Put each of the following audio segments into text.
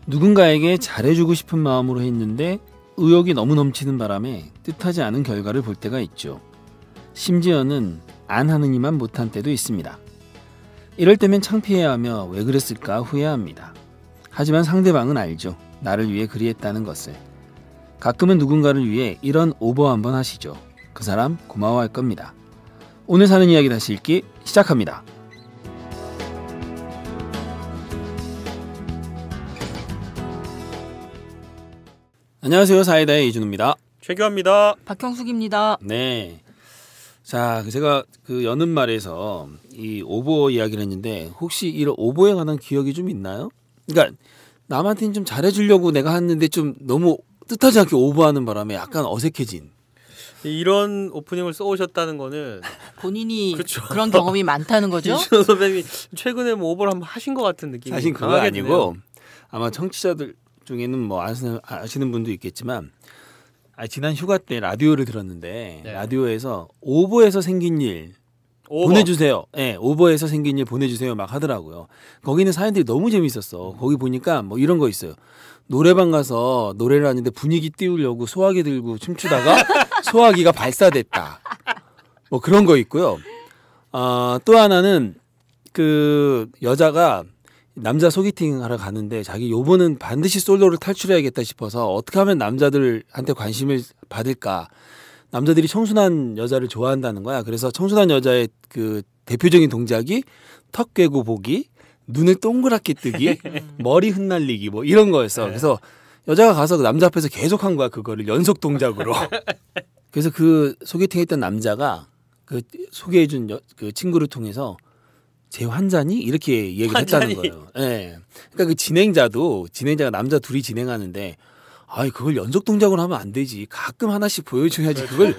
누군가에게 잘해주고 싶은 마음으로 했는데 의욕이 너무 넘치는 바람에 뜻하지 않은 결과를 볼 때가 있죠. 심지어는 안 하느니만 못한 때도 있습니다. 이럴 때면 창피해하며 왜 그랬을까 후회합니다. 하지만 상대방은 알죠. 나를 위해 그리했다는 것을. 가끔은 누군가를 위해 이런 오버 한번 하시죠. 그 사람 고마워할 겁니다. 오늘 사는 이야기 다시 읽기 시작합니다. 안녕하세요. 사이다의 이준우입니다. 최규환입니다. 박형숙입니다. 네. 자, 제가 여는 말에서 이 오버 이야기를 했는데 혹시 이런 오버에 관한 기억이 좀 있나요? 그러니까 남한테는 좀 잘해주려고 내가 했는데 좀 너무 뜻하지 않게 오버하는 바람에 약간 어색해진. 이런 오프닝을 써오셨다는 거는 본인이 그렇죠. 그런 경험이 많다는 거죠? 이준호 선배님이 최근에 뭐 오버를 한번 하신 것 같은 느낌이 사실 그거 강하게 아니고 드네요. 아마 청취자들 중에는 뭐 아시는 분도 있겠지만 지난 휴가 때 라디오를 들었는데 네. 라디오에서 오버에서 생긴 일 오버. 보내주세요. 네, 오버에서 생긴 일 보내주세요 막 하더라고요. 거기는 사연들이 너무 재밌었어. 거기 보니까 뭐 이런 거 있어요. 노래방 가서 노래를 하는데 분위기 띄우려고 소화기 들고 춤추다가 소화기가 발사됐다. 뭐 그런 거 있고요. 또 하나는 그 여자가 남자 소개팅 하러 가는데 자기 요번은 반드시 솔로를 탈출해야겠다 싶어서 어떻게 하면 남자들한테 관심을 받을까. 남자들이 청순한 여자를 좋아한다는 거야. 그래서 청순한 여자의 그 대표적인 동작이 턱 꿰고 보기, 눈을 동그랗게 뜨기, 머리 흩날리기 뭐 이런 거였어. 그래서 여자가 가서 그 남자 앞에서 계속 한 거야. 그거를 연속 동작으로. 그래서 그 소개팅했던 남자가 그 소개해준 그 친구를 통해서 제 환자니? 이렇게 얘기를 했다는 거예요. 예. 그러니까 그 진행자가 남자 둘이 진행하는데 그걸 연속 동작으로 하면 안 되지. 가끔 하나씩 보여줘야지. 그걸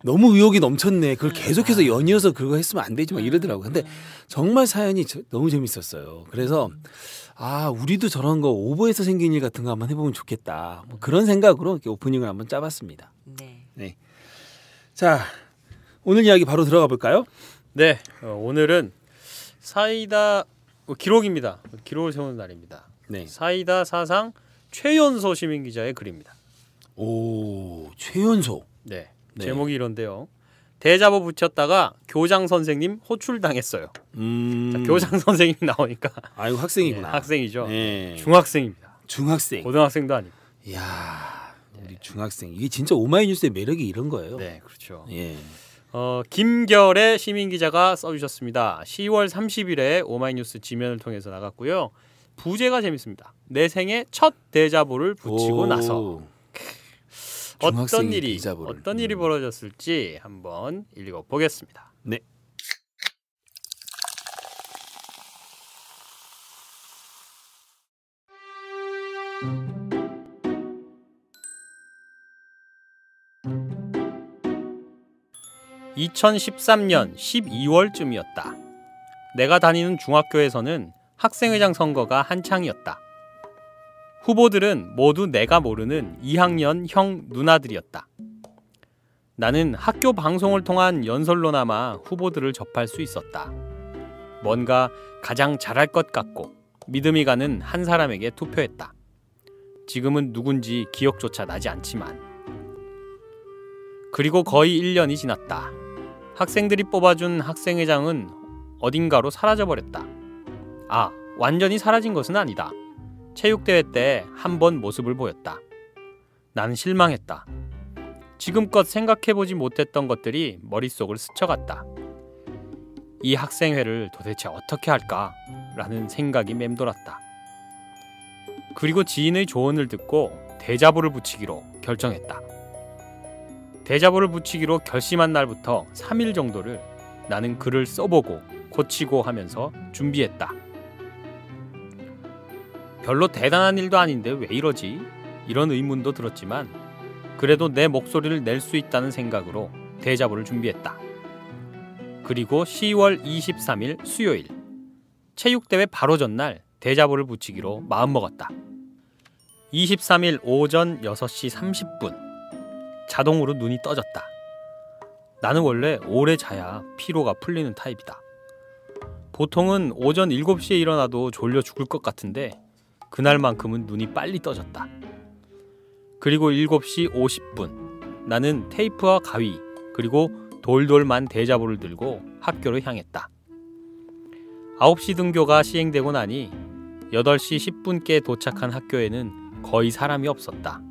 너무 의욕이 넘쳤네. 그걸 계속해서 연이어서 그거 했으면 안 되지 막 이러더라고요. 근데 정말 사연이 너무 재밌었어요. 그래서 우리도 저런 거 오버해서 생긴 일 같은 거 한번 해보면 좋겠다. 뭐 그런 생각으로 이렇게 오프닝을 한번 짜봤습니다. 네. 자, 오늘 이야기 바로 들어가 볼까요? 네, 오늘은 사이다 기록입니다. 기록을 세우는 날입니다. 네. 사이다 사상 최연소 시민 기자의 글입니다. 오, 최연소. 네. 제목이 이런데요. 대자보 붙였다가 교장 선생님 호출당했어요. 자, 교장 선생님이 나오니까 아이고 학생이구나. 네, 학생이죠. 네. 중학생입니다. 중학생. 고등학생도 아니고. 이야, 우리 중학생. 이게 진짜 오마이뉴스의 매력이 이런 거예요. 네, 그렇죠. 예. 김결의 시민 기자가 써주셨습니다. 10월 30일에 오마이뉴스 지면을 통해서 나갔고요. 부제가 재밌습니다. 내 생애 첫 대자보를 붙이고 나서 어떤 일이 벌어졌을지 한번 읽어보겠습니다. 네. (2013년 12월쯤이었다) 내가 다니는 중학교에서는 학생회장 선거가 한창이었다. 후보들은 모두 내가 모르는 2학년 형 누나들이었다. 나는 학교 방송을 통한 연설로나마 후보들을 접할 수 있었다. 뭔가 가장 잘할 것 같고 믿음이 가는 한 사람에게 투표했다. 지금은 누군지 기억조차 나지 않지만. 그리고 거의 1년이 지났다. 학생들이 뽑아준 학생회장은 어딘가로 사라져버렸다. 완전히 사라진 것은 아니다. 체육대회 때 한 번 모습을 보였다. 나는 실망했다. 지금껏 생각해보지 못했던 것들이 머릿속을 스쳐갔다. 이 학생회를 도대체 어떻게 할까? 라는 생각이 맴돌았다. 그리고 지인의 조언을 듣고 대자보를 붙이기로 결정했다. 대자보를 붙이기로 결심한 날부터 3일 정도를 나는 글을 써보고 고치고 하면서 준비했다. 별로 대단한 일도 아닌데 왜 이러지? 이런 의문도 들었지만 그래도 내 목소리를 낼 수 있다는 생각으로 대자보를 준비했다. 그리고 10월 23일 수요일 체육대회 바로 전날 대자보를 붙이기로 마음먹었다. 23일 오전 6시 30분 자동으로 눈이 떠졌다. 나는 원래 오래 자야 피로가 풀리는 타입이다. 보통은 오전 7시에 일어나도 졸려 죽을 것 같은데 그날만큼은 눈이 빨리 떠졌다. 그리고 7시 50분 나는 테이프와 가위 그리고 돌돌만 대자보를 들고 학교로 향했다. 9시 등교가 시행되고 나니 8시 10분께 도착한 학교에는 거의 사람이 없었다.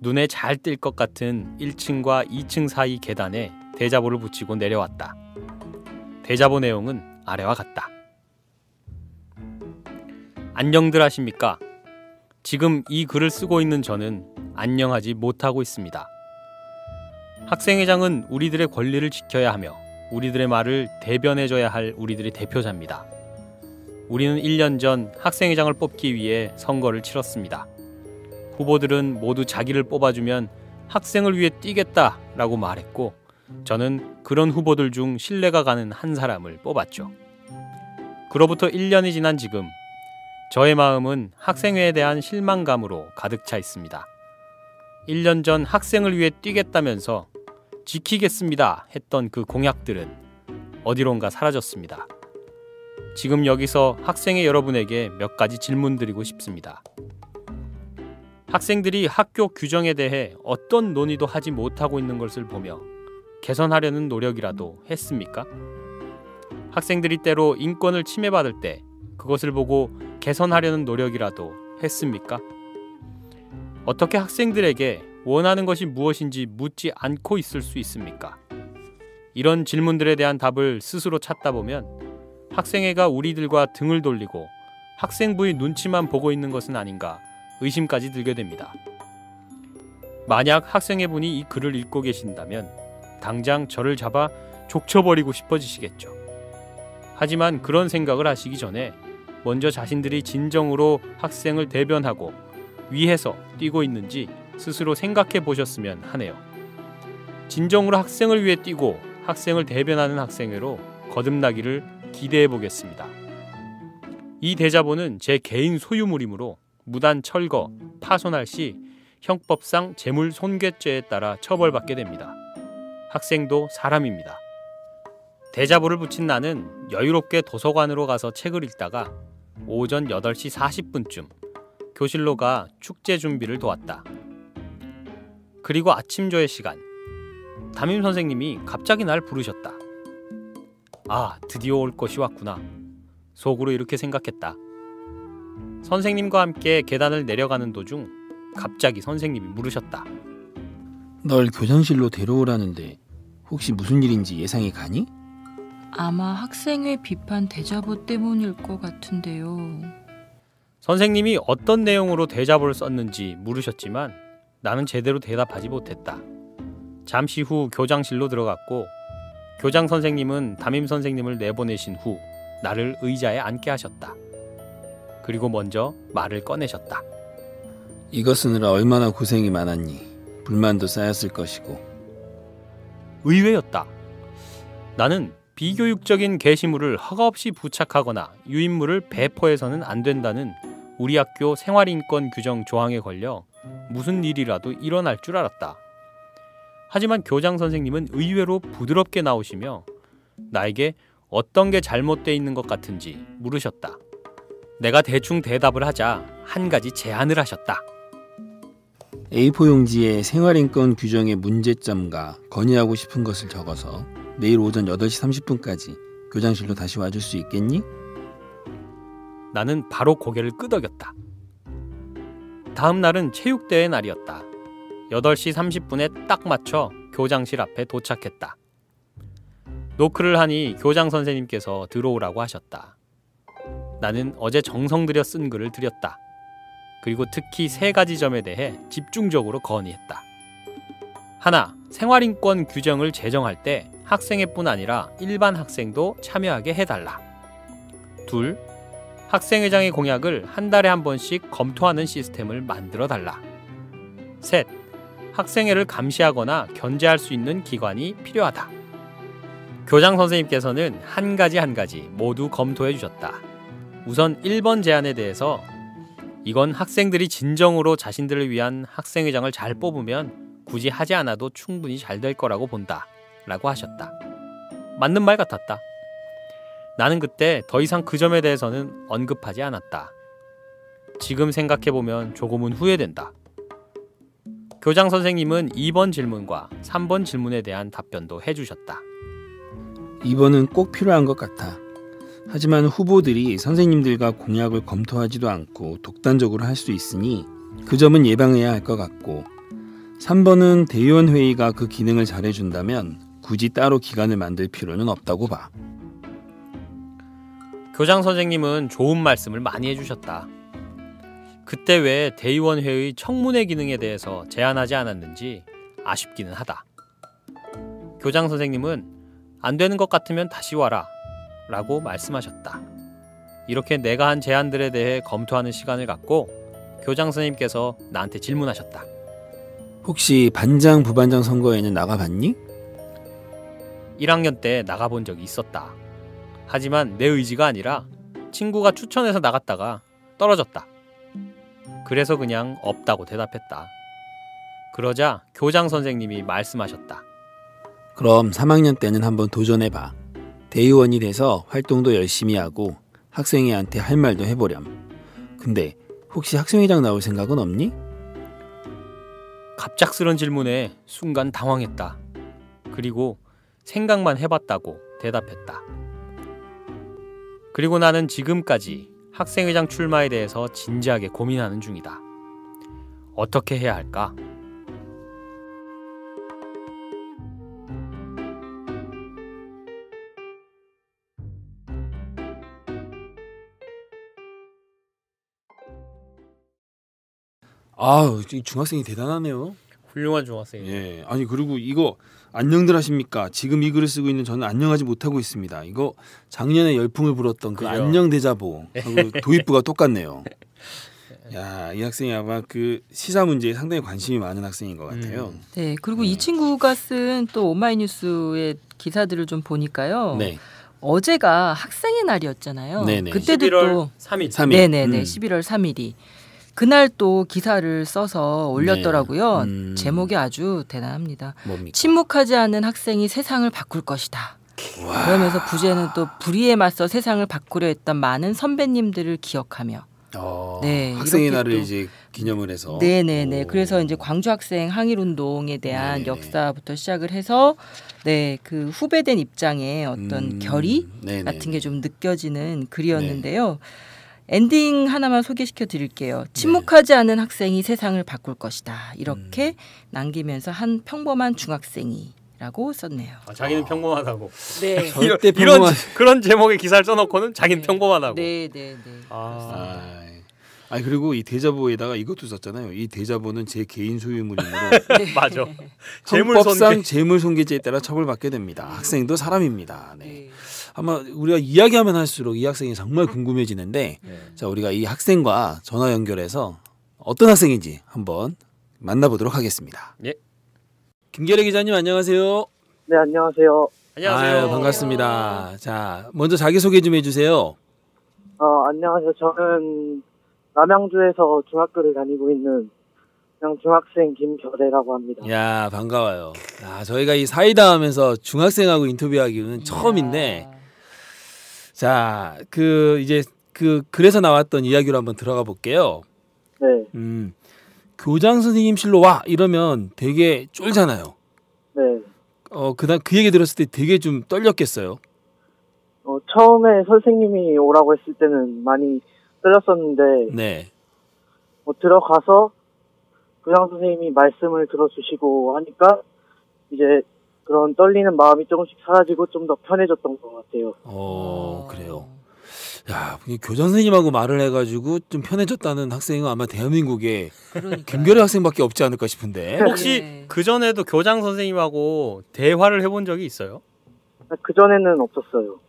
눈에 잘 띌 것 같은 1층과 2층 사이 계단에 대자보를 붙이고 내려왔다. 대자보 내용은 아래와 같다. 안녕들 하십니까? 지금 이 글을 쓰고 있는 저는 안녕하지 못하고 있습니다. 학생회장은 우리들의 권리를 지켜야 하며 우리들의 말을 대변해줘야 할 우리들의 대표자입니다. 우리는 1년 전 학생회장을 뽑기 위해 선거를 치렀습니다. 후보들은 모두 자기를 뽑아주면 학생을 위해 뛰겠다라고 말했고 저는 그런 후보들 중 신뢰가 가는 한 사람을 뽑았죠. 그로부터 1년이 지난 지금 저의 마음은 학생회에 대한 실망감으로 가득 차 있습니다. 1년 전 학생을 위해 뛰겠다면서 지키겠습니다 했던 그 공약들은 어디론가 사라졌습니다. 지금 여기서 학생회 여러분에게 몇 가지 질문드리고 싶습니다. 학생들이 학교 규정에 대해 어떤 논의도 하지 못하고 있는 것을 보며 개선하려는 노력이라도 했습니까? 학생들이 때로 인권을 침해받을 때 그것을 보고 개선하려는 노력이라도 했습니까? 어떻게 학생들에게 원하는 것이 무엇인지 묻지 않고 있을 수 있습니까? 이런 질문들에 대한 답을 스스로 찾다 보면 학생회가 우리들과 등을 돌리고 학생부의 눈치만 보고 있는 것은 아닌가 의심까지 들게 됩니다. 만약 학생회분이 이 글을 읽고 계신다면 당장 저를 잡아 족쳐버리고 싶어지시겠죠. 하지만 그런 생각을 하시기 전에 먼저 자신들이 진정으로 학생을 대변하고 위해서 뛰고 있는지 스스로 생각해 보셨으면 하네요. 진정으로 학생을 위해 뛰고 학생을 대변하는 학생회로 거듭나기를 기대해 보겠습니다. 이 대자보는 제 개인 소유물이므로 무단 철거, 파손할 시 형법상 재물 손괴죄에 따라 처벌받게 됩니다. 학생도 사람입니다. 대자보를 붙인 나는 여유롭게 도서관으로 가서 책을 읽다가 오전 8시 40분쯤 교실로 가 축제 준비를 도왔다. 그리고 아침조의 시간, 담임 선생님이 갑자기 날 부르셨다. 아, 드디어 올 것이 왔구나. 속으로 이렇게 생각했다. 선생님과 함께 계단을 내려가는 도중 갑자기 선생님이 물으셨다. 널 교장실로 데려오라는데 혹시 무슨 일인지 예상이 가니? 아마 학생회 비판 대자보 때문일 것 같은데요. 선생님이 어떤 내용으로 대자보를 썼는지 물으셨지만 나는 제대로 대답하지 못했다. 잠시 후 교장실로 들어갔고 교장 선생님은 담임 선생님을 내보내신 후 나를 의자에 앉게 하셨다. 그리고 먼저 말을 꺼내셨다. 이거 쓰느라 얼마나 고생이 많았니? 불만도 쌓였을 것이고. 의외였다. 나는 비교육적인 게시물을 허가없이 부착하거나 유인물을 배포해서는 안 된다는 우리 학교 생활인권 규정 조항에 걸려 무슨 일이라도 일어날 줄 알았다. 하지만 교장 선생님은 의외로 부드럽게 나오시며 나에게 어떤 게 잘못되어 있는 것 같은지 물으셨다. 내가 대충 대답을 하자 한 가지 제안을 하셨다. A4 용지에 생활인권 규정의 문제점과 건의하고 싶은 것을 적어서 내일 오전 8시 30분까지 교장실로 다시 와줄 수 있겠니? 나는 바로 고개를 끄덕였다. 다음 날은 체육대회 날이었다. 8시 30분에 딱 맞춰 교장실 앞에 도착했다. 노크를 하니 교장 선생님께서 들어오라고 하셨다. 나는 어제 정성 들여 쓴 글을 드렸다. 그리고 특히 3가지 점에 대해 집중적으로 건의했다. 하나, 생활인권 규정을 제정할 때 학생회뿐 아니라 일반 학생도 참여하게 해달라. 둘, 학생회장의 공약을 한 달에 한 번씩 검토하는 시스템을 만들어달라. 셋, 학생회를 감시하거나 견제할 수 있는 기관이 필요하다. 교장 선생님께서는 한 가지 모두 검토해 주셨다. 우선 1번 제안에 대해서 이건 학생들이 진정으로 자신들을 위한 학생회장을 잘 뽑으면 굳이 하지 않아도 충분히 잘 될 거라고 본다 라고 하셨다. 맞는 말 같았다. 나는 그때 더 이상 그 점에 대해서는 언급하지 않았다. 지금 생각해보면 조금은 후회된다. 교장 선생님은 2번 질문과 3번 질문에 대한 답변도 해주셨다. 2번은 꼭 필요한 것 같아. 하지만 후보들이 선생님들과 공약을 검토하지도 않고 독단적으로 할 수 있으니 그 점은 예방해야 할 것 같고, 3번은 대의원 회의가 그 기능을 잘해준다면 굳이 따로 기관을 만들 필요는 없다고 봐. 교장 선생님은 좋은 말씀을 많이 해주셨다. 그때 왜 대의원회의 청문회 기능에 대해서 제안하지 않았는지 아쉽기는 하다. 교장 선생님은 안 되는 것 같으면 다시 와라 라고 말씀하셨다. 이렇게 내가 한 제안들에 대해 검토하는 시간을 갖고 교장 선생님께서 나한테 질문하셨다. 혹시 반장, 부반장 선거에는 나가봤니? 1학년 때 나가본 적이 있었다. 하지만 내 의지가 아니라 친구가 추천해서 나갔다가 떨어졌다. 그래서 그냥 없다고 대답했다. 그러자 교장 선생님이 말씀하셨다. 그럼 3학년 때는 한번 도전해봐. 대의원이 돼서 활동도 열심히 하고 학생회한테 할 말도 해보렴. 근데 혹시 학생회장 나올 생각은 없니? 갑작스런 질문에 순간 당황했다. 그리고 생각만 해봤다고 대답했다. 그리고 나는 지금까지 학생회장 출마에 대해서 진지하게 고민하는 중이다. 어떻게 해야 할까? 이 중학생이 대단하네요. 훌륭한 중학생이에요. 예. 아니 그리고 이거 안녕들 하십니까? 지금 이 글을 쓰고 있는 저는 안녕하지 못하고 있습니다. 이거 작년에 열풍을 불었던 그 그죠? 안녕 대자보 도입부가 똑같네요. 야, 이 학생이 아마 그 시사 문제에 상당히 관심이 많은 학생인 것 같아요. 네, 그리고 이 친구가 쓴 또 오마이뉴스의 기사들을 좀 보니까요. 네. 어제가 학생의 날이었잖아요. 네네. 그때도 11월 또 3일. 3일. 네네네 11월 3일이 그날 또 기사를 써서 올렸더라고요. 네. 제목이 아주 대단합니다. 뭡니까? 침묵하지 않은 학생이 세상을 바꿀 것이다. 그러면서 부제는 또 불의에 맞서 세상을 바꾸려 했던 많은 선배님들을 기억하며 네, 학생의 이렇게 날을 또 이제 기념을 해서. 네네네. 오. 그래서 이제 광주 학생 항일 운동에 대한 네네네. 역사부터 시작을 해서 네, 그 후배된 입장의 어떤 결의 네네네. 같은 게 좀 느껴지는 글이었는데요. 엔딩 하나만 소개시켜 드릴게요. 침묵하지 않은 학생이 세상을 바꿀 것이다. 이렇게 남기면서 한 평범한 중학생이라고 썼네요. 자기는 평범하다고. 네. 절대 이런 평범한. 그런 제목의 기사를 써놓고는 자기는 평범하다고. 네네네. 아니 그리고 이 대자보에다가 이것도 썼잖아요. 이 대자보는 제 개인 소유물이므로 맞아. 헌법상 재물손괴죄에 따라 처벌받게 됩니다. 학생도 사람입니다. 네. 아마 우리가 이야기하면 할수록 이 학생이 정말 궁금해지는데 자 우리가 이 학생과 전화 연결해서 어떤 학생인지 한번 만나보도록 하겠습니다. 예. 김계래 기자님 안녕하세요. 네, 안녕하세요. 안녕하세요. 아유, 반갑습니다. 자 먼저 자기소개 좀 해주세요. 안녕하세요. 저는 남양주에서 중학교를 다니고 있는 그냥 중학생 김결애라고 합니다. 야 반가워요. 저희가 이 사이다 하면서 중학생하고 인터뷰하기는 처음인데 자 이제 글에서 나왔던 이야기로 한번 들어가 볼게요. 네, 교장 선생님실로 와 이러면 되게 쫄잖아요. 네. 그다음 그 얘기 들었을 때 되게 좀 떨렸겠어요. 처음에 선생님이 오라고 했을 때는 많이 떨렸었는데 네. 들어가서 교장 선생님이 말씀을 들어주시고 하니까 이제 그런 떨리는 마음이 조금씩 사라지고 좀 더 편해졌던 것 같아요. 그래요. 야, 교장 선생님하고 말을 해가지고 좀 편해졌다는 학생은 아마 대한민국에 김결애 학생밖에 없지 않을까 싶은데. 혹시 네. 그 전에도 교장 선생님하고 대화를 해본 적이 있어요? 그전에는 없었어요.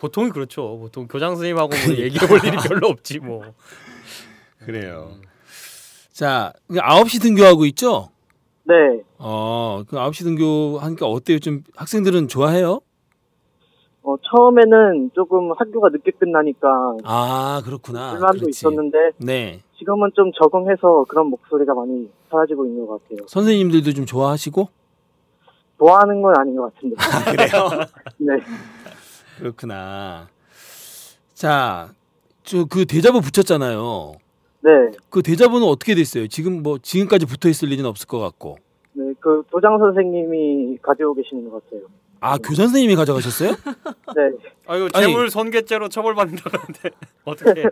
보통이 그렇죠. 보통 교장 선생님하고 뭐 얘기해볼 일이 별로 없지 뭐. 그래요. 자, 9시 등교하고 있죠? 네, 그 9시 등교하니까 어때요? 좀 학생들은 좋아해요? 처음에는 조금 학교가 늦게 끝나니까 그렇구나. 불만도 그렇지. 있었는데 네. 지금은 좀 적응해서 그런 목소리가 많이 사라지고 있는 것 같아요. 선생님들도 좀 좋아하시고? 좋아하는 건 아닌 것 같은데. 그래요? 네. 그렇구나. 자, 그 대자보 붙였잖아요. 네. 그 대자보는 어떻게 됐어요? 지금 뭐 지금까지 붙어 있을 일은 없을 것 같고. 네, 그 교장 선생님이 가지고 계시는 것 같아요. 아, 교장 선생님이 가져가셨어요? 네. 아 이거 아니. 재물 손괴죄로 처벌받는다는데 어떻게?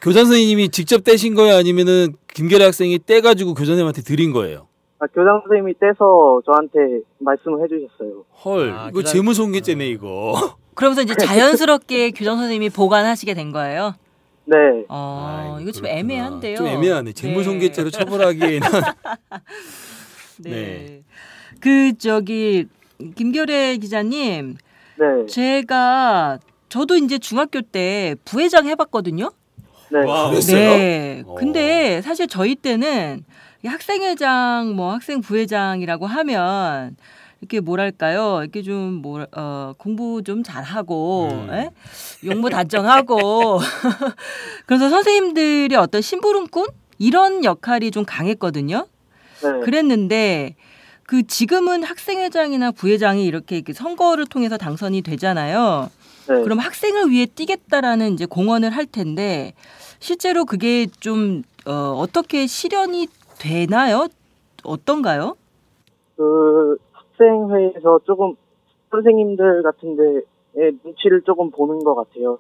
교장 선생님이 직접 떼신 거예요? 아니면은 김결애 학생이 떼가지고 교장 선생님한테 드린 거예요? 아, 교장 선생님이 떼서 저한테 말씀을 해주셨어요. 헐, 아, 이거 교장- 재무손괴죄네 이거. 그러면서 이제 자연스럽게 교장 선생님이 보관하시게 된 거예요. 네. 아이고, 이거 좀 그렇구나. 애매한데요. 좀 애매하네. 재무손괴죄로 네. 처벌하기에는. 네. 네. 그 저기 김결애 기자님, 네. 저도 이제 중학교 때 부회장 해봤거든요. 네. 와, 그랬어요? 네. 어. 근데 사실 저희 때는 이 학생회장, 뭐 학생 부회장이라고 하면 이렇게 뭐랄까요? 이렇게 좀 공부 좀 잘하고 예? 용모 단정하고 그래서 선생님들의 어떤 심부름꾼 이런 역할이 좀 강했거든요. 네. 그랬는데 그 지금은 학생회장이나 부회장이 이렇게 선거를 통해서 당선이 되잖아요. 네. 그럼 학생을 위해 뛰겠다라는 이제 공언을 할 텐데 실제로 그게 좀 어떻게 실현이 되나요? 어떤가요? 그 학생회에서 조금 선생님들 같은 데의 눈치를 조금 보는 것 같아요.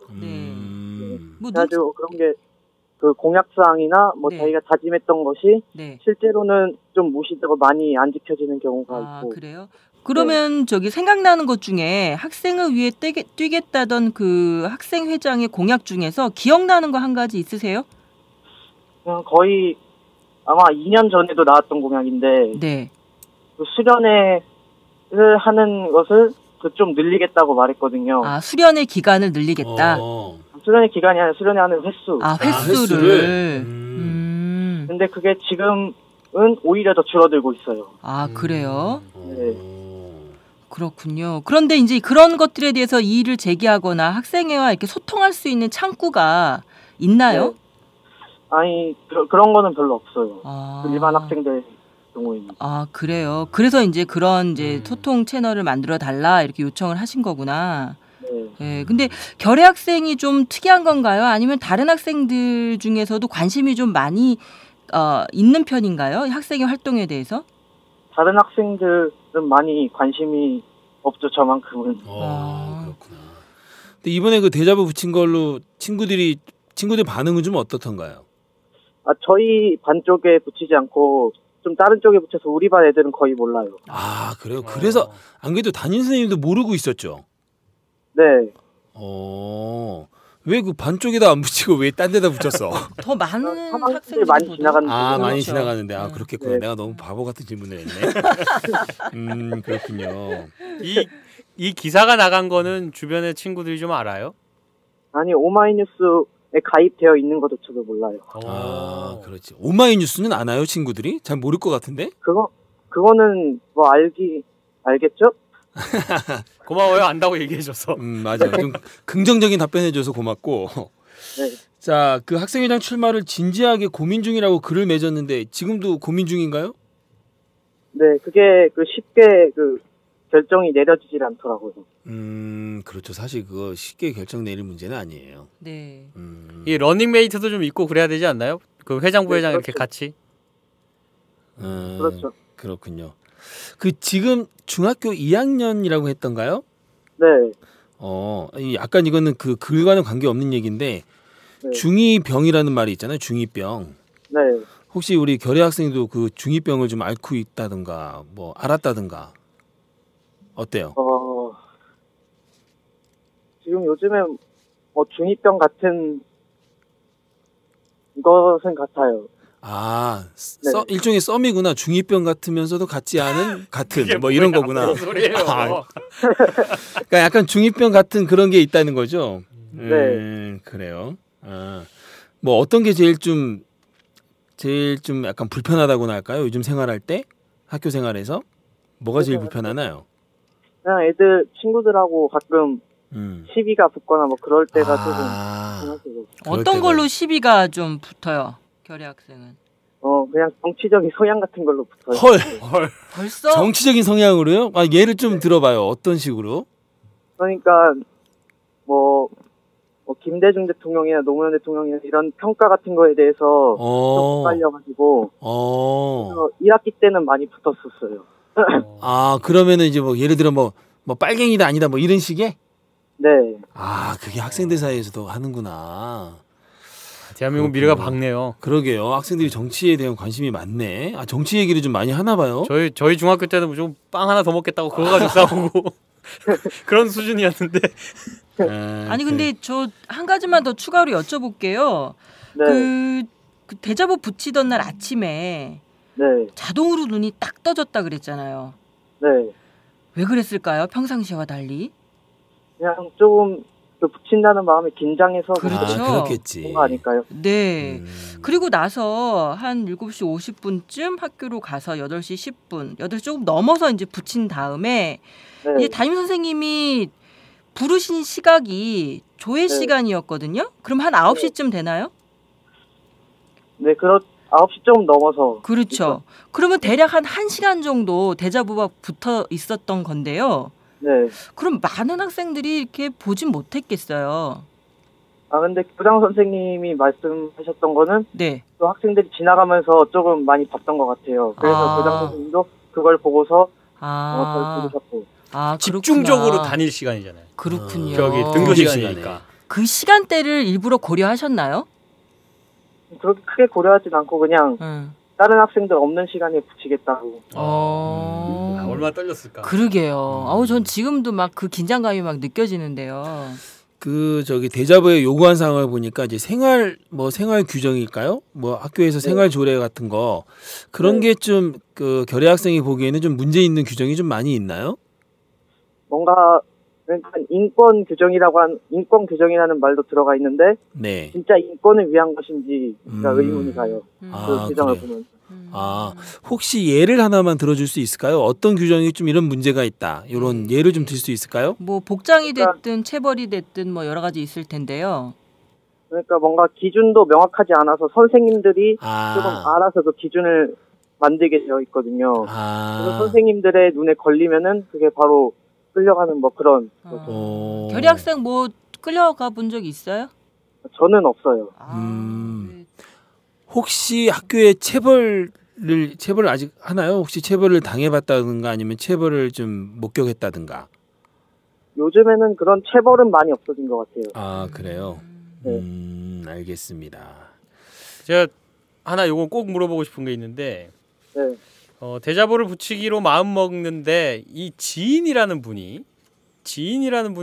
뭐 그래가지고 그런 게 그 공약사항이나 뭐 네. 자기가 다짐했던 것이 네. 실제로는 좀 무시되고 많이 안 지켜지는 경우가 아, 있고. 그래요? 그러면 저기 생각나는 것 중에 학생을 위해 뛰겠다던 그 학생회장의 공약 중에서 기억나는 거 한 가지 있으세요? 그냥 거의 아마 2년 전에도 나왔던 공약인데 네. 그 수련회를 하는 것을 그 좀 늘리겠다고 말했거든요. 아, 수련의 기간을 늘리겠다. 수련회 기간이 아니라 수련회 하는 횟수. 아, 횟수를. 횟수를? 근데 그게 지금은 오히려 더 줄어들고 있어요. 아, 그래요? 네. 그렇군요. 그런데 이제 그런 것들에 대해서 이의를 제기하거나 학생회와 이렇게 소통할 수 있는 창구가 있나요? 네. 아니 그런 거는 별로 없어요. 아. 그 일반 학생들 경우에는. 아, 그래요. 그래서 이제 그런 이제 소통 채널을 만들어 달라 이렇게 요청을 하신 거구나. 네. 예. 근데 결애 학생이 좀 특이한 건가요? 아니면 다른 학생들 중에서도 관심이 좀 많이 있는 편인가요? 학생의 활동에 대해서? 다른 학생들은 많이 관심이 없죠. 저만큼은. 그렇구나. 근데 이번에 그 대자보 붙인 걸로 친구들 반응은 좀 어떻던가요? 아 저희 반 쪽에 붙이지 않고 좀 다른 쪽에 붙여서 우리 반 애들은 거의 몰라요. 아, 그래요? 그래서 안 그래도 담임 선생님도 모르고 있었죠? 네. 왜 그 반 쪽에다 안 붙이고 왜 딴 데다 붙였어? 더 많은 학생들이 학생들이 많이 보다. 지나가는 아, 많이 그렇죠. 지나가는데. 아, 네. 그렇겠구나. 네. 내가 너무 바보 같은 질문을 했네. 그렇군요. 이 기사가 나간 거는 주변의 친구들이 좀 알아요? 아니 오마이뉴스에 가입되어 있는 것조차도 몰라요. 아, 그렇지. 오마이뉴스는 아나요, 친구들이? 잘 모를 것 같은데? 그거는 뭐 알겠죠? 고마워요. 안다고 얘기해줘서. 맞아요. 좀 긍정적인 답변해줘서 고맙고. 네. 자, 그 학생회장 출마를 진지하게 고민 중이라고 글을 맺었는데 지금도 고민 중인가요? 네, 그게 쉽게 결정이 내려지질 않더라고요. 그렇죠. 사실 그거 쉽게 결정 내릴 문제는 아니에요. 네. 이 러닝메이트도 좀 있고 그래야 되지 않나요? 그 회장 부회장 네, 이렇게 그렇죠. 같이. 그렇죠. 그렇군요. 그 지금 중학교 2학년이라고 했던가요? 네. 약간 이거는 그 글과는 관계없는 얘기인데 네. 중2병이라는 말이 있잖아요. 중2병. 네. 혹시 우리 결애 학생도 그 중2병을 좀 앓고 있다든가 뭐 알았다든가 어때요? 지금 요즘에 중2병 같은 것은 같아요. 아, 네. 일종의 썸이구나. 중2병 같으면서도 같지 않은 같은 뭐 이런 거구나. 무슨 소리예요? 그러니까 약간 중2병 같은 그런 게 있다는 거죠. 네. 그래요. 뭐 어떤 게 제일 좀 약간 불편하다고나 할까요? 요즘 생활할 때 학교 생활에서 뭐가 제일 불편하나요? 그냥 애들 친구들하고 가끔 시비가 붙거나 뭐 그럴 때가 조금 심하고. 어떤 걸로 시비가 좀 붙어요? 결애 학생은. 그냥 정치적인 성향 같은 걸로 붙어요. 헐. 벌써? 정치적인 성향으로요? 예를 좀 들어봐요. 어떤 식으로? 그러니까 뭐 김대중 대통령이나 노무현 대통령이나 이런 평가 같은 거에 대해서 좀 헷갈려가지고 1학기 때는 많이 붙었었어요. 아 그러면은 이제 뭐 예를 들어 뭐 빨갱이다 아니다 뭐 이런 식의? 네. 아 그게 학생들 사이에서도 하는구나. 대한민국 미래가 밝네요. 그러게요. 학생들이 정치에 대한 관심이 많네. 아 정치 얘기를 좀 많이 하나 봐요. 저희 중학교 때는 무조건 빵 하나 더 먹겠다고 그거 가지고 싸우고 그런 수준이었는데. 아니 근데 저 한 가지만 더 추가로 여쭤볼게요. 네. 그 대자보 붙이던 날 아침에 네. 자동으로 눈이 딱 떠졌다 그랬잖아요. 네. 왜 그랬을까요? 평상시와 달리? 그냥 조금 붙인다는 마음에 긴장해서 그렇죠. 아, 그렇겠지. 그런 거 아닐까요? 네. 그리고 나서 한 7시 50분쯤 학교로 가서 8시 10분, 8시 조금 넘어서 이제 붙인 다음에 네. 이제 담임 선생님이 부르신 시각이 조회 시간이었거든요. 그럼 한 9시쯤 되나요? 네, 9시 좀 넘어서. 그렇죠. 그러면 대략 한 1시간 정도 대자보가 붙어 있었던 건데요. 네. 그럼 많은 학생들이 이렇게 보진 못했겠어요. 아, 근데 교장 선생님이 말씀하셨던 거는 네. 또 학생들이 지나가면서 조금 많이 봤던 것 같아요. 그래서 교장 선생님도 그걸 보고서 잘 부르셨고. 집중적으로 그렇구나. 다닐 시간이잖아요. 그렇군요. 저기 등교 시간이니까. 그 시간대를 일부러 고려하셨나요? 그렇게 크게 고려하진 않고 그냥 다른 학생들 없는 시간에 붙이겠다고. 얼마나 떨렸을까. 그러게요. 전 지금도 막 그 긴장감이 막 느껴지는데요. 대자보에 요구한 사항을 보니까 이제 생활 규정일까요? 뭐 학교에서 생활 조례 같은 거 그런 게 좀 그 결의 학생이 보기에는 좀 문제 있는 규정이 좀 많이 있나요? 뭔가 그러니까 인권 규정이라는 말도 들어가 있는데 네. 진짜 인권을 위한 것인지가 의문이 가요. 그 규정을 그래요? 보면. 혹시 예를 하나만 들어줄 수 있을까요? 어떤 규정이 좀 이런 문제가 있다. 이런 예를 좀 들 수 있을까요? 뭐 복장이 됐든 체벌이 됐든 뭐 여러 가지 있을 텐데요. 그러니까 뭔가 기준도 명확하지 않아서 선생님들이 조금 알아서 그 기준을 만들게 되어 있거든요. 그래서 선생님들의 눈에 걸리면은 그게 바로 끌려가는 뭐 그런. 결의 학생 뭐 끌려가 본 적 있어요? 저는 없어요. 혹시 학교에 체벌을 아직 하나요? 혹시 체벌을 당해봤다든가 아니면 체벌을 좀 목격했다든가? 요즘에는 그런 체벌은 많이 없어진 것 같아요. 아 그래요? 네. 알겠습니다. 제가 하나 요거 꼭 물어보고 싶은 게 있는데 네. 대자보를 붙이기로 마음 먹는데 이 지인이라는 분이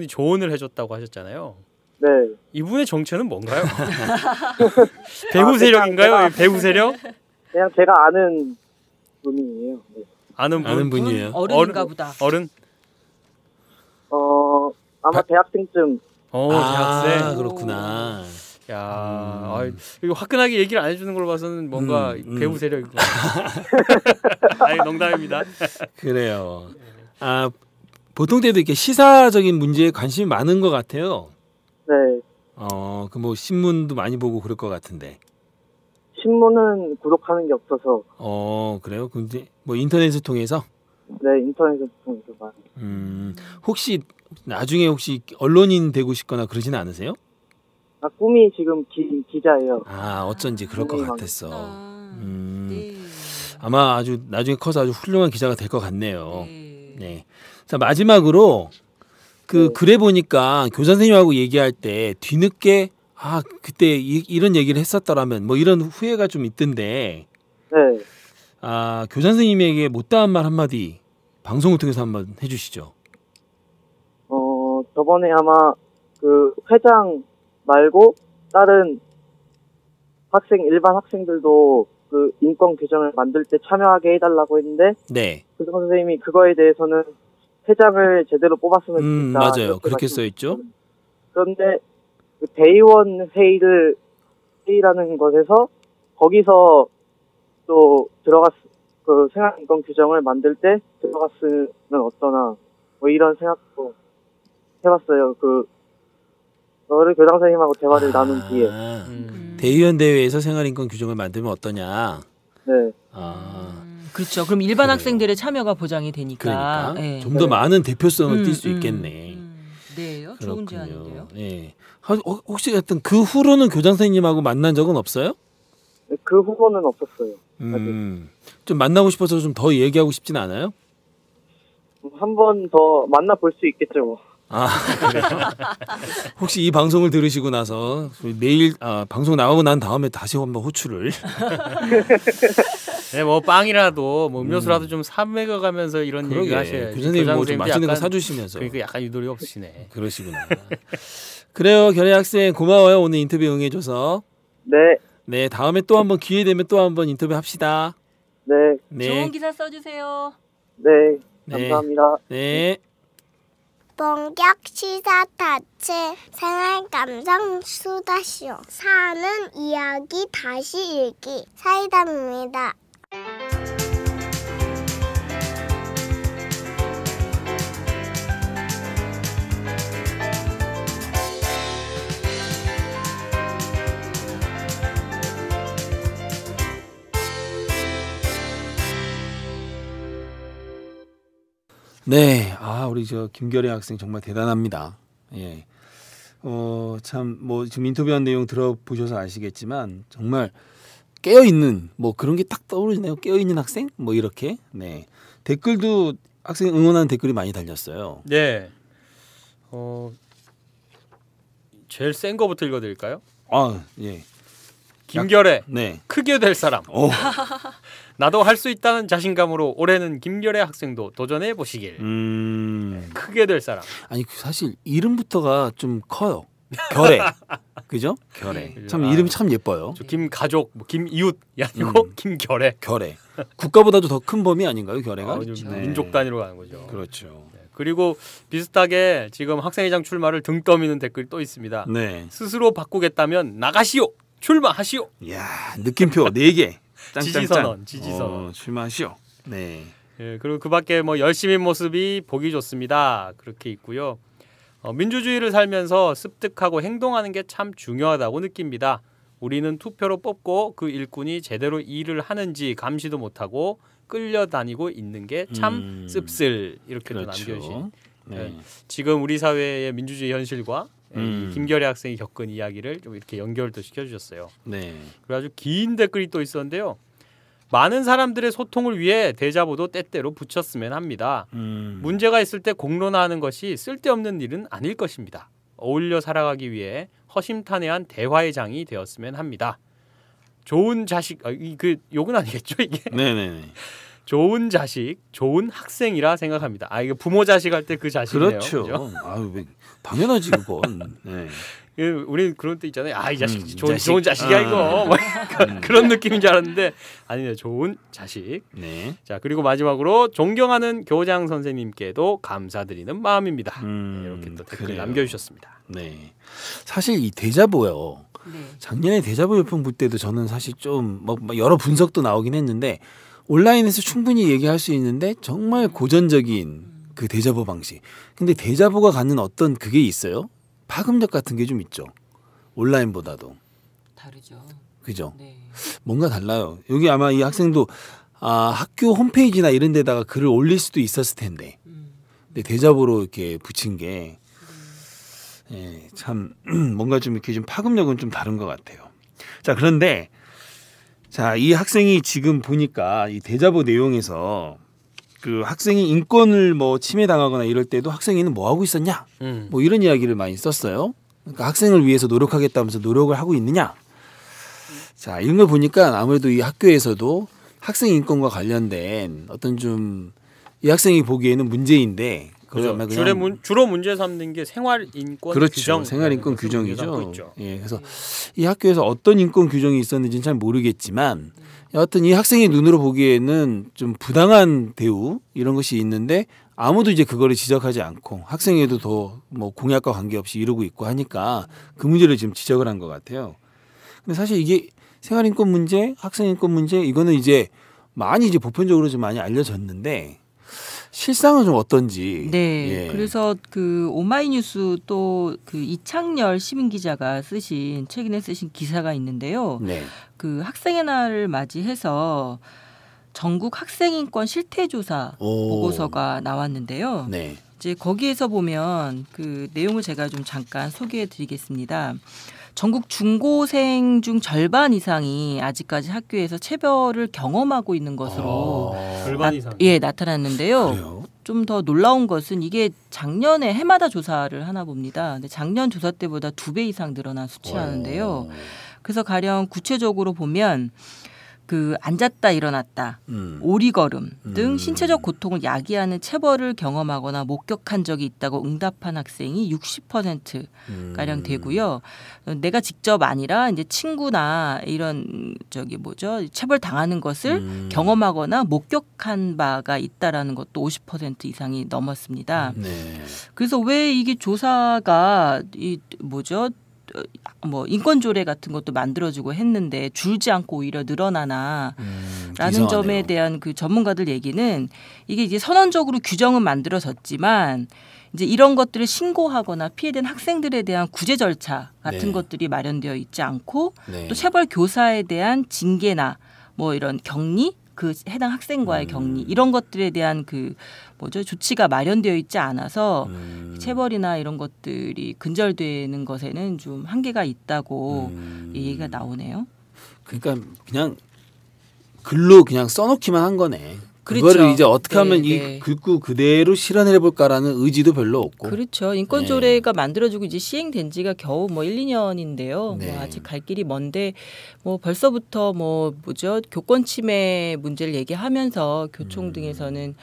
조언을 해줬다고 하셨잖아요. 네. 이분의 정체는 뭔가요? 배후 세력인가요? 배후 세력? 그냥 제가 아는 분이에요. 네. 아는 분이에요. 어른인가 보다. 어른? 아마 대학생쯤. 대학생. 그렇구나. 야, 이거 화끈하게 얘기를 안 해주는 걸 봐서는 뭔가 배후 세력이구나. 아니, 농담입니다. 그래요. 보통 때도 이렇게 시사적인 문제에 관심이 많은 것 같아요. 네. 그 뭐 신문도 많이 보고 그럴 것 같은데. 신문은 구독하는 게 없어서. 그래요? 근데 뭐 인터넷을 통해서? 네, 인터넷을 통해서 많이. 혹시 나중에 언론인 되고 싶거나 그러지는 않으세요? 꿈이 지금 기자예요. 어쩐지 그럴 것 같았어. 네. 아마 아주 나중에 커서 아주 훌륭한 기자가 될 것 같네요. 네. 자 마지막으로 글에 보니까 교사 선생님하고 얘기할 때 뒤늦게 그때 이런 얘기를 했었더라면 뭐 이런 후회가 좀 있던데. 네. 교사 선생님에게 못다한 말 한마디 방송을 통해서 한번 해주시죠. 저번에 아마 그 회장 말고 다른 일반 학생들도 그 인권 규정을 만들 때 참여하게 해달라고 했는데, 네. 교장 선생님이 그거에 대해서는 회장을 제대로 뽑았으면 좋겠다. 맞아요. 그렇게 써 있죠. 그런데 그 대의원 회의라는 것에서 거기서 또 그 생활인권 규정을 만들 때 들어갔으면 어떠나 뭐 이런 생각도 해봤어요. 그거를 교장 선생님하고 대화를 나눈 뒤에. 대의원 대회에서 생활인권 규정을 만들면 어떠냐. 네. 그렇죠. 그럼 일반 학생들의 참여가 보장이 되니까. 그러니까 네. 좀 더 많은 대표성을 띌 수 있겠네. 네. 좋은 제안인데요. 네. 혹시 하여튼 그 후로는 교장 선생님하고 만난 적은 없어요? 그 후로는 없었어요. 좀 만나고 싶어서 좀 더 얘기하고 싶진 않아요? 한 번 더 만나볼 수 있겠죠. 그래요? 혹시 이 방송을 들으시고 나서 내일 방송 나가고 난 다음에 다시 한번 호출을 네, 뭐 빵이라도 뭐 음료수라도 좀 사 먹어가면서 이런 얘기 하셔야지. 교장님 뭐 좀 맛있는 거 사주시면서. 그러니까 약간 유도리 없으시네. 그러시구나. 그래요, 결혜 학생 고마워요. 오늘 인터뷰 응해줘서. 네. 네, 다음에 또 한번 기회 되면 또 한번 인터뷰 합시다. 네. 네. 좋은 기사 써주세요. 네. 감사합니다. 네. 본격 시사 타치 생활 감성 수다쇼 사는 이야기 다시 읽기 사이다입니다. 네, 우리 김결혜 학생 정말 대단합니다. 예, 참 뭐 지금 인터뷰한 내용 들어보셔서 아시겠지만 정말 깨어 있는 뭐 그런 게 딱 떠오르네요. 깨어 있는 학생, 뭐 이렇게. 네, 댓글도 학생 응원하는 댓글이 많이 달렸어요. 네, 제일 센 거부터 읽어드릴까요? 예. 김결혜, 네, 크게 될 사람. 나도 할 수 있다는 자신감으로 올해는 김결혜 학생도 도전해 보시길. 크게 될 사람. 아니 사실 이름부터가 좀 커요. 결혜, 그죠? 결혜. 참 이름이 참 예뻐요. 김가족, 뭐 김이웃이 아니고 김결혜. 결혜. 국가보다도 더 큰 범위 아닌가요, 결혜가? 네. 민족 단위로 가는 거죠. 그렇죠. 네. 그리고 비슷하게 지금 학생회장 출마를 등 떠미는 댓글이 또 있습니다. 네. 스스로 바꾸겠다면 나가시오. 출마하시오. 이야, 느낌표 4개. 지지선언. 출마하시오. 네. 예, 그리고 그밖에 뭐 열심인 모습이 보기 좋습니다. 그렇게 있고요. 민주주의를 살면서 습득하고 행동하는 게 참 중요하다고 느낍니다. 우리는 투표로 뽑고 그 일꾼이 제대로 일을 하는지 감시도 못하고 끌려다니고 있는 게 참 씁쓸. 이렇게 또 남겨주신. 네. 지금 우리 사회의 민주주의 현실과 김결혜 학생이 겪은 이야기를 좀 이렇게 연결도 시켜주셨어요. 네. 그래가지고 긴 댓글이 또 있었는데요. 많은 사람들의 소통을 위해 대자보도 때때로 붙였으면 합니다. 문제가 있을 때 공론화하는 것이 쓸데없는 일은 아닐 것입니다. 어울려 살아가기 위해 허심탄회한 대화의 장이 되었으면 합니다. 좋은 자식, 욕은 아니겠죠 이게? 네네네. 좋은 자식, 좋은 학생이라 생각합니다. 이게 부모 자식 할 때 그 자식이네요. 그렇죠. 당연하지 그건. 네. 우리 그런 때 있잖아요. 이 자식 좋은 자식이야 이거. 그런 느낌인 줄 알았는데 아니네요. 좋은 자식. 네. 자 그리고 마지막으로 존경하는 교장 선생님께도 감사드리는 마음입니다. 네, 이렇게 또 댓글 남겨주셨습니다. 네. 사실 이 대자보요. 네. 작년에 대자보 열풍 불 때도 저는 사실 좀 여러 분석도 나오긴 했는데 온라인에서 충분히 얘기할 수 있는데 정말 고전적인 그 대자보 방식. 근데 대자보가 갖는 어떤 그게 있어요? 파급력 같은 게 좀 있죠. 온라인보다도. 다르죠. 그죠? 네. 뭔가 달라요. 여기 아마 이 학생도 학교 홈페이지나 이런 데다가 글을 올릴 수도 있었을 텐데. 근데 대자보로 이렇게 붙인 게 참 뭔가 좀 이렇게 좀 파급력은 좀 다른 것 같아요. 자, 그런데 이 학생이 지금 보니까 이 대자보 내용에서 그 학생이 인권을 뭐 침해당하거나 이럴 때도 학생회는 뭐 하고 있었냐? 뭐 이런 이야기를 많이 썼어요. 그러니까 학생을 위해서 노력하겠다면서 노력을 하고 있느냐? 자, 이런 걸 보니까 아무래도 이 학교에서도 학생 인권과 관련된 어떤 좀 이 학생이 보기에는 문제인데 그렇죠. 주로 문제 삼는 게 생활 인권 그렇죠. 규정, 생활 인권 규정이죠. 예, 그래서 이 학교에서 어떤 인권 규정이 있었는지는 잘 모르겠지만 여하튼 이 학생의 눈으로 보기에는 좀 부당한 대우 이런 것이 있는데 아무도 이제 그거를 지적하지 않고 학생회도 더 뭐 공약과 관계없이 이루고 있고 하니까 그 문제를 지금 지적을 한 것 같아요. 근데 사실 이게 생활 인권 문제, 학생 인권 문제 이거는 이제 많이 이제 보편적으로 좀 많이 알려졌는데 실상은 좀 어떤지. 네. 그래서 그 오마이뉴스 또 그 이창열 시민 기자가 최근에 쓰신 기사가 있는데요. 네. 그 학생의 날을 맞이해서 전국 학생인권 실태조사 보고서가 나왔는데요. 네. 이제 거기에서 보면 그 내용을 제가 좀 잠깐 소개해드리겠습니다. 전국 중고생 중 절반 이상이 아직까지 학교에서 체벌을 경험하고 있는 것으로 절반 이상 나타났는데요. 좀 더 놀라운 것은 이게 작년에 해마다 조사를 하나 봅니다. 근데 작년 조사 때보다 2배 이상 늘어난 수치라는데요. 그래서 가령 구체적으로 보면 그 앉았다 일어났다, 오리걸음 등 신체적 고통을 야기하는 체벌을 경험하거나 목격한 적이 있다고 응답한 학생이 60% 가량 되고요. 내가 직접 아니라 이제 친구나 이런 체벌 당하는 것을 경험하거나 목격한 바가 있다라는 것도 50% 이상이 넘었습니다. 네. 그래서 왜 이게 조사가 인권 조례 같은 것도 만들어주고 했는데 줄지 않고 오히려 늘어나나라는 점에 대한 그 전문가들 얘기는 이게 이제 선언적으로 규정은 만들어졌지만 이제 이런 것들을 신고하거나 피해된 학생들에 대한 구제 절차 같은 것들이 마련되어 있지 않고 또 체벌 교사에 대한 징계나 뭐 이런 격리 그 해당 학생과의 격리 이런 것들에 대한 조치가 마련되어 있지 않아서 체벌이나 이런 것들이 근절되는 것에는 좀 한계가 있다고 얘기가 나오네요. 그러니까 그냥 글로 그냥 써놓기만 한 거네. 그거를 그렇죠. 이제 어떻게 하면 이 글구 그대로 실현해 볼까라는 의지도 별로 없고. 그렇죠. 인권 조례가 만들어지고 이제 시행된 지가 겨우 1, 2년인데요. 아직 갈 길이 먼데 벌써부터 교권 침해 문제를 얘기하면서 교총 등에서는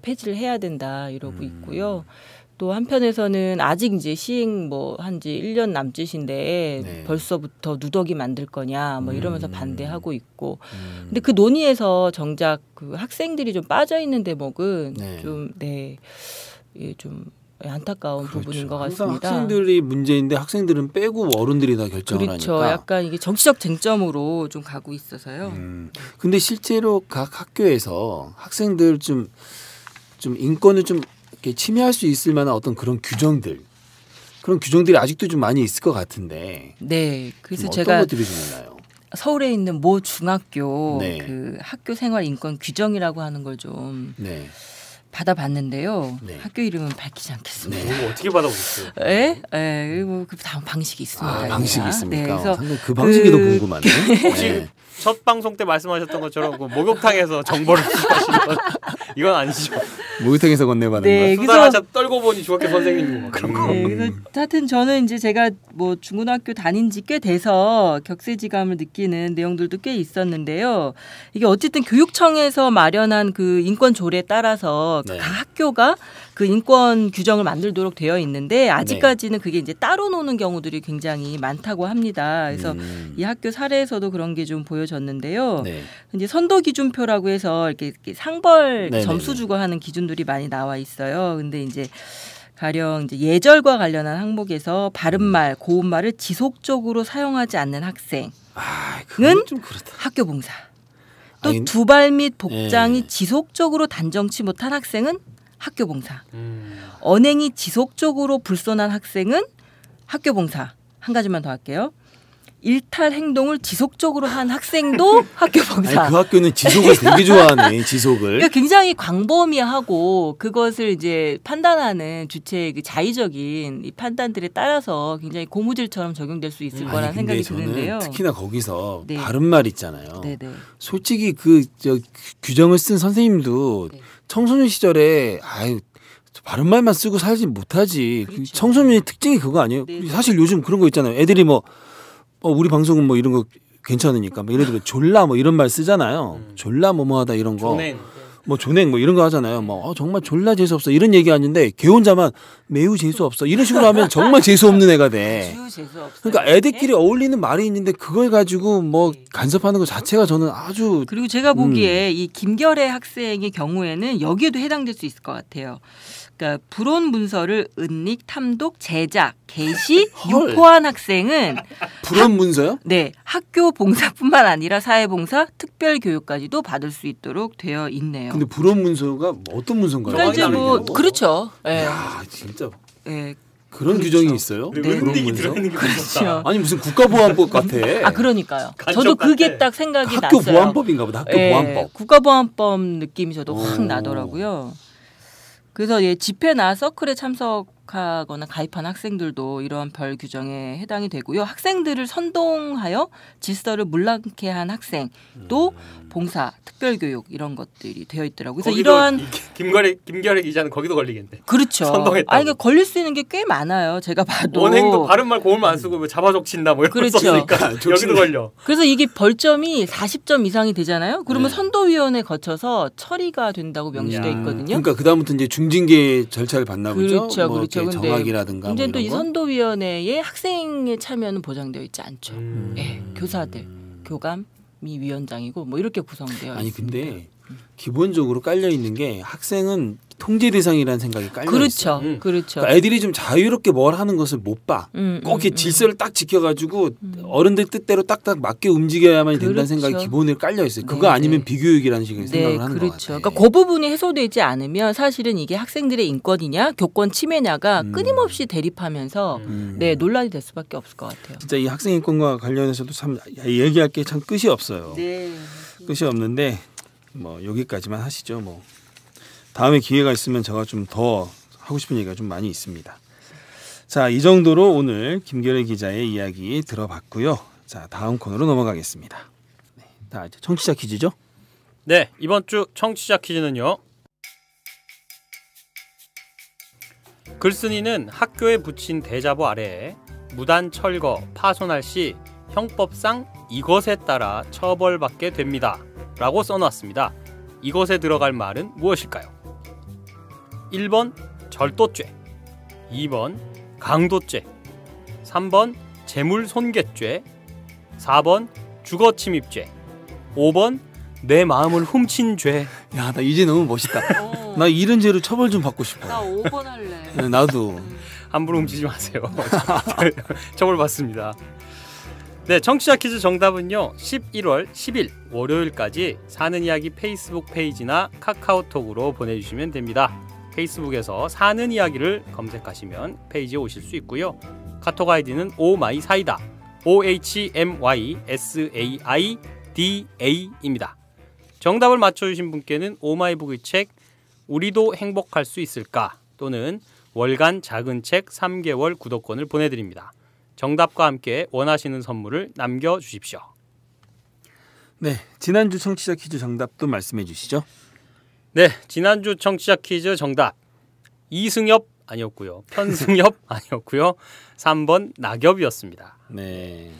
폐지를 해야 된다 이러고 있고요. 또 한편에서는 아직 이제 시행 한지 1년 남짓인데 벌써부터 누더기 만들 거냐 이러면서 반대하고 있고. 근데 그 논의에서 정작 그 학생들이 좀 빠져 있는 대목은 좀 안타까운 부분인 것 같습니다. 학생들이 문제인데 학생들은 빼고 어른들이 다 결정을 그렇죠. 하니까. 약간 이게 정치적 쟁점으로 좀 가고 있어서요. 근데 실제로 각 학교에서 학생들 좀 인권을 좀 이렇게 침해할 수 있을 만한 어떤 그런 규정들이 아직도 좀 많이 있을 것 같은데. 네, 그래서 어떤 제가 것들이 좀 있나요? 서울에 있는 모 중학교 그 학교 생활 인권 규정이라고 하는 걸 좀 받아봤는데요. 학교 이름은 밝히지 않겠습니다. 이거 어떻게 받아보셨어요? 그 다음 방식이 있습니다. 방식이 있습니까? 그래서 그 방식이 더 궁금하네. 혹시 첫 방송 때 말씀하셨던 것처럼 목욕탕에서 정보를 수집하시는 이건 아니죠? 목욕탕에서 건네받는 거. 수다하자 떨고 보니 중학교 선생님이고 그런 거. 그래서 하여튼 저는 이제 제가 중고등학교 다닌 지 꽤 돼서 격세지감을 느끼는 내용들도 꽤 있었는데요. 이게 어쨌든 교육청에서 마련한 그 인권 조례에 따라서 각 학교가 그 인권 규정을 만들도록 되어 있는데 아직까지는 그게 이제 따로 노는 경우들이 굉장히 많다고 합니다. 그래서 이 학교 사례에서도 그런 게 좀 보여졌는데요. 이제 선도 기준표라고 해서 이렇게 상벌 점수 주고 하는 기준들이 많이 나와 있어요. 근데 이제 가령 이제 예절과 관련한 항목에서 바른말, 고운말을 지속적으로 사용하지 않는 학생은 좀 그렇다. 학교 봉사. 또 두발 및 복장이 지속적으로 단정치 못한 학생은 학교 봉사. 언행이 지속적으로 불손한 학생은 학교 봉사. 한 가지만 더 할게요. 일탈 행동을 지속적으로 한 학생도 학교 봉사. 그 학교는 지속을 되게 좋아하네. 지속을. 그러니까 굉장히 광범위하고 그것을 이제 판단하는 주체의 그 자의적인 이 판단들에 따라서 굉장히 고무줄처럼 적용될 수 있을 거라는 생각이 드는데요. 특히나 거기서 바른말 있잖아요. 네네. 솔직히 규정을 쓴 선생님도 청소년 시절에 바른말만 쓰고 살지 못하지. 그렇죠. 청소년의 특징이 그거 아니에요? 사실 요즘 그런 거 있잖아요. 애들이 우리 방송은 이런 거 괜찮으니까 예를 들어 졸라 이런 말 쓰잖아요. 졸라 뭐뭐하다 이런 거. 조냉 이런 거 하잖아요. 정말 졸라 재수 없어 이런 얘기 하는데 걔 혼자만 매우 재수 없어 이런 식으로 하면 정말 재수 없는 애가 돼. 그러니까 애들끼리 어울리는 말이 있는데 그걸 가지고 간섭하는 것 자체가 저는 아주. 그리고 제가 보기에 이 김결애 학생의 경우에는 여기에도 해당될 수 있을 것 같아요. 그러니까 불온 문서를 은닉, 탐독, 제작, 게시, 유포한 학생은 불온 문서요? 네, 학교 봉사뿐만 아니라 사회봉사, 특별교육까지도 받을 수 있도록 되어 있네요. 근데 불온 문서가 어떤 문서인가요? 그러니까 이제 그렇죠. 야, 진짜. 네. 그런 규정이 있어요? 그런 문서? 그렇죠. 아니 무슨 국가보안법 같아. 그러니까요. 저도 그게 딱 생각이 학교 났어요. 보안법인가 보다. 학교 보안법. 국가보안법 느낌이 저도 확 나더라고요. 그래서 집회나 서클에 참석하거나 가입한 학생들도 이러한 벌 규정에 해당이 되고요. 학생들을 선동하여 질서를 문란케 한 학생도 봉사, 특별교육 이런 것들이 되어 있더라고요. 그래서 이러한 김결의 기자는 거기도 걸리겠네. 그렇죠. 선동했다고. 그러니까 걸릴 수 있는 게 꽤 많아요. 제가 봐도 원행도 바른 말 고운 말 안 쓰고 뭐 잡아적친다 뭐 이런 그렇죠. 거 썼으니까 여기도 걸려. 그래서 이게 벌점이 40점 이상이 되잖아요. 그러면 네. 선도위원회 거쳐서 처리가 된다고 명시되어 있거든요. 그러니까 그 다음부터 이제 중징계 절차를 받나 보죠. 그렇죠, 뭐 그렇죠. 근데 정학이라든가 문제는 뭐 또 이 이런 거? 선도위원회에 학생의 참여는 보장되어 있지 않죠. 교사들, 교감이 위원장이고 뭐 이렇게 구성되어 아니 있습니다. 근데 기본적으로 깔려 있는 게 학생은 통제 대상이라는 생각이 깔려 그렇죠, 있어요. 그렇죠. 그러니까 애들이 좀 자유롭게 뭘 하는 것을 못 봐. 꼭 이렇게 질서를 딱 지켜가지고 어른들 뜻대로 딱딱 맞게 움직여야만 된다는 그렇죠. 생각이 기본으로 깔려 있어요. 그거 네, 아니면 네. 비교육이라는 식의 생각을 하는 그렇죠. 것 같아요. 그러니까 그 부분이 해소되지 않으면 사실은 이게 학생들의 인권이냐, 교권 침해냐가 끊임없이 대립하면서 논란이 될 수밖에 없을 것 같아요. 진짜 이 학생 인권과 관련해서도 참 얘기할 게 참 끝이 없어요. 네. 끝이 없는데 뭐 여기까지만 하시죠. 뭐 다음에 기회가 있으면 제가 좀 더 하고 싶은 얘기가 좀 많이 있습니다. 자, 이 정도로 오늘 김결의 기자의 이야기 들어봤고요. 자, 다음 코너로 넘어가겠습니다. 네, 다 이제 청취자 퀴즈죠? 네, 이번 주 청취자 퀴즈는요. 글쓴이는 학교에 붙인 대자보 아래에 무단 철거, 파손할 시 형법상 이것에 따라 처벌받게 됩니다. 라고 써놨습니다. 이것에 들어갈 말은 무엇일까요? 1번 절도죄, 2번 강도죄, 3번 재물손괴죄, 4번 주거침입죄, 5번 내 마음을 훔친 죄. 야, 나 이제 너무 멋있다. 나 이런 죄로 처벌 좀 받고 싶어. 나 5번 할래. 네, 나도. 함부로 훔치지 마세요. 처벌받습니다. 네, 청취자 퀴즈 정답은요. 11월 10일 월요일까지 사는 이야기 페이스북 페이지나 카카오톡으로 보내주시면 됩니다. 페이스북에서 사는 이야기를 검색하시면 페이지에 오실 수 있고요. 카톡 아이디는 오마이사이다, OHMYSAIDA입니다. 정답을 맞춰주신 분께는 오마이북의 책 우리도 행복할 수 있을까 또는 월간 작은 책 3개월 구독권을 보내드립니다. 정답과 함께 원하시는 선물을 남겨주십시오. 네, 지난주 청취자 퀴즈 정답도 말씀해 주시죠. 네, 지난주 청취자 퀴즈 정답 이승엽 아니었고요. 편승엽 아니었고요. 3번 낙엽이었습니다. 네.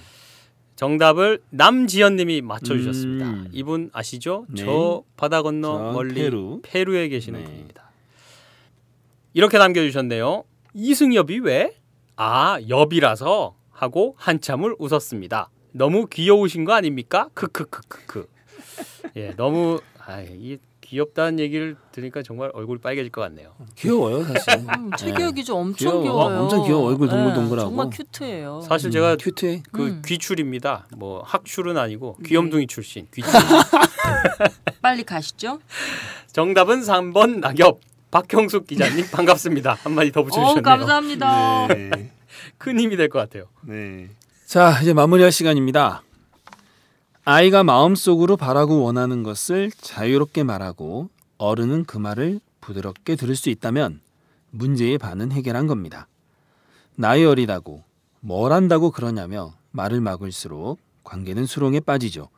정답을 남지연 님이 맞춰주셨습니다. 이분 아시죠? 네. 저 바다 건너 멀리 페루. 에 계시는 분입니다. 이렇게 남겨주셨네요. 이승엽이 왜? 아, 엽이라서 하고 한참을 웃었습니다. 너무 귀여우신 거 아닙니까? 크크크크크. 예, 너무 이 귀엽다는 얘기를 들으니까 정말 얼굴이 빨개질 것 같네요. 귀여워요, 사실. 최기호 기자 엄청 귀여워요. 엄청 귀여워. 얼굴 동글동글하고. 정말 큐트해요. 사실 제가 큐트해. 그 귀출입니다. 뭐 학출은 아니고 귀염둥이 출신. 귀출. 빨리 가시죠. 정답은 3번 낙엽. 박형숙 기자님 반갑습니다. 한마디 더 붙여주셨네요. 감사합니다. 네. 큰 힘이 될 것 같아요. 네. 자, 이제 마무리할 시간입니다. 아이가 마음속으로 바라고 원하는 것을 자유롭게 말하고 어른은 그 말을 부드럽게 들을 수 있다면 문제의 반은 해결한 겁니다. 나이 어리다고 뭘 한다고 그러냐며 말을 막을수록 관계는 수렁에 빠지죠.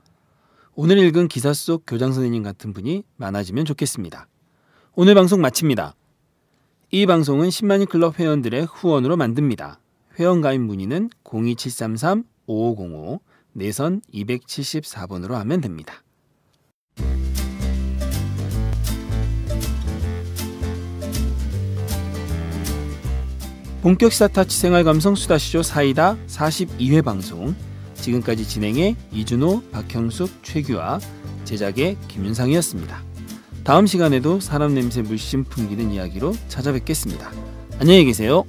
오늘 읽은 기사 속 교장 선생님 같은 분이 많아지면 좋겠습니다. 오늘 방송 마칩니다. 이 방송은 10만인 클럽 회원들의 후원으로 만듭니다. 회원 가입 문의는 02733-5505 내선 274번으로 하면 됩니다. 본격 시사타치 생활감성 수다시조 사이다 42회 방송, 지금까지 진행의 이준호, 박형숙, 최규하, 제작의 김윤상이었습니다. 다음 시간에도 사람 냄새 물씬 풍기는 이야기로 찾아뵙겠습니다. 안녕히 계세요.